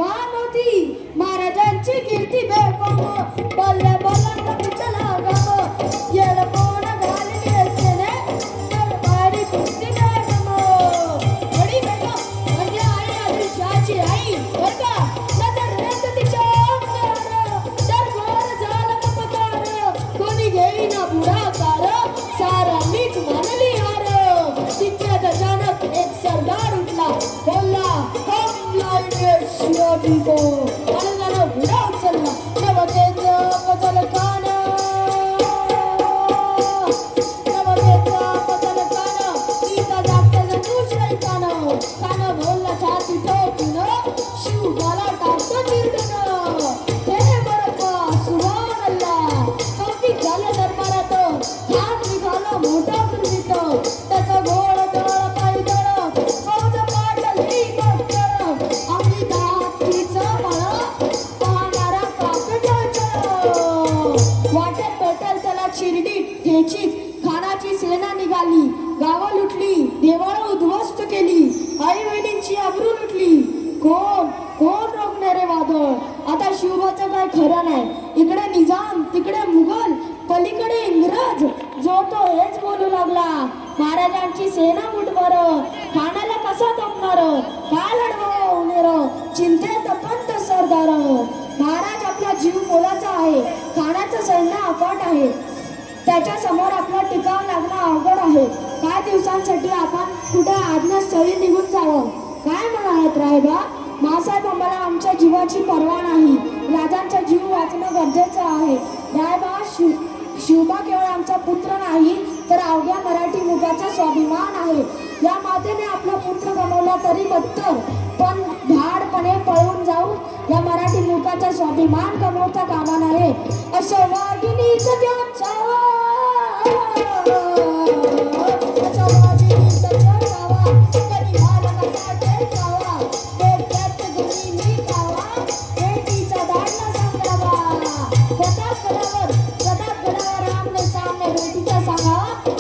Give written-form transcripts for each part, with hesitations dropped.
बेफाम होती महाराजांची कीर्ती बेफाम बल्ले बल्ला पिचला गम येल कोण घालली असेने तर बारी कुस्ती बेगम बडी बेगम म्हणजे आई आदिलशाची आई बर का नजर रेत तिच्या अंगावर दरबार झाला पकार कोणी घेईना पुढाकार सारा मीच मानली हार तिच्यात अचानक एक सरदार उठला बोलला हम लाएंगे शिवाजी को अनंगानं घोडा उचलला नवतेंद्र पतल कान गीता जागते जणूच नाही कान बोलला छाती ठोकून शिवबाला टाकतो चिरडून हे बरं सुभान अल्लाह कौतिक झालं दरबारात हात निघाला मोठा गुरवीत त्याचा घोड दळ पायी दळ फौज पाडली बक्कर आपली धाकटीचं मळ पाहणारा काकटाचं वाटेत भेटेल त्याला चिरडी ठेचीत खानाची सेना निघाली गावं लुटली देवळं उद्ध्वस्त केली आई बहिणींची आबरू लुटली कोण कोण रोखणारे वादळ आता शिवबाचं काय खरं नाही इकडे निजाम तिकडे मुघल पलीकडे इंग्रज जो तो हेच बोलू लागला महाराजांची सेना मुठभर खानाला कसा थांबणार काय लढवणार चिंतेत पंत सरदार महाराज आपला जीव मोलाचा आहे खानाचं सैन्य अफाट आहे त्याच्या समोर आपला टिकाव लागणं अवघड आहे काही दिवसांसाठी आपण कुठे आज्ञास्थळी निघून जावं काय म्हणालात रायबा मासाहेब आम्हाला आमच्या जीवाची पर्वा नाही राजांचा जीव वाचणं गरजेचं आहे रायबा शिवबा केवळ आमचा पुत्र नाही तर अवघ्या मराठी मुलाचा स्वाभिमान आहे या मातेने आपला पुत्र गमावला तरी बत्तर पण धाडपणे पळून जाऊन या मराठी मुलाचा स्वाभिमान गमावता कामा नये अशा वाघिणीचं त्याचा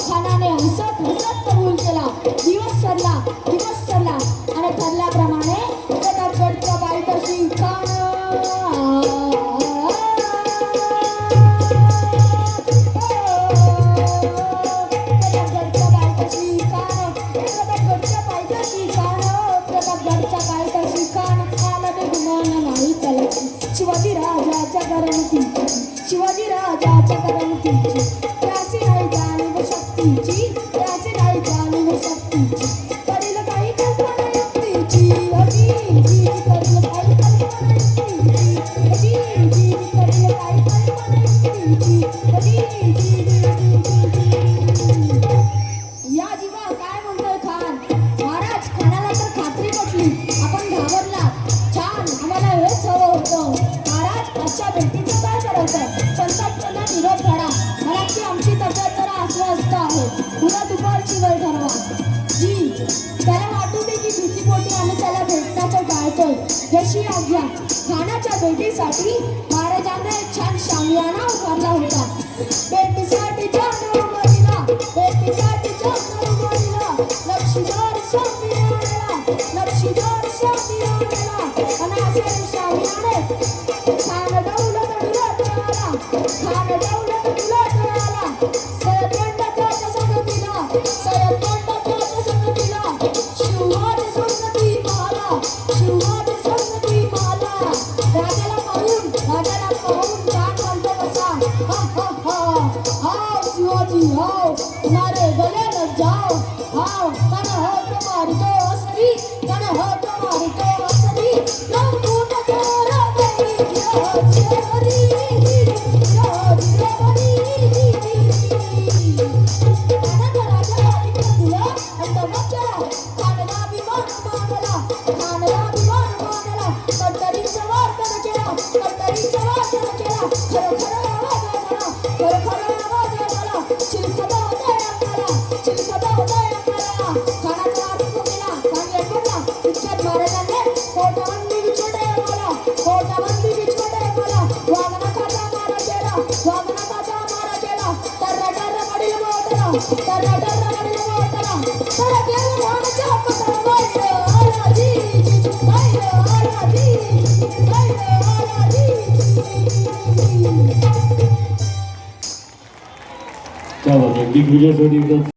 खानाने हसत हसत कबूल केला दिवस ठरला आणि ठरल्याप्रमाणे प्रतापगडच्या पायथ्याशी शिवाजी राजाच्या करमतीची त्याची नाही जाणीव शक्तीची त्याची नाही जाणीव शक्तीची करील काही कल्पना युक्तीची करील काही कल्पना युक्तीची करील काही कल्पना युक्तीची या जीवा काय म्हणतोय खान महाराज खानाला तर खात्री पटली आपण घाबरला छान आम्हाला हेच हवं होतं महाराज आजच्या भेटीचं काय करायचं संतापना निरोप धडा मला की आमची तब्येत जरा अस्वस्थ आहे उद्या दुपारची वेळ ठरवा जी त्याला वाटू दे की भीतीपोटी आम्ही त्याला भेटण्याचं टाळतोय जशी आज्ञा खानाच्या भेटीसाठी महाराजांना एक छान शामियाना उभारला होता भेटीसाठी लक्षीदार शामियाना अनाशय शामियाने खान दौलत उलट आला सयतोंडाच्या संगतीला शिवाजी संगती माला राजाला पाहून छान म्हणतो कसा हाव शिवाजी हाव तुम्हारे गले लग जाओ हाव कन हो तुम्हारी तो असली कन हो तुम्हारी तो असली लंबून चोरा बनी तर क्या बात आहे. दिग्विजयसाठी एकदा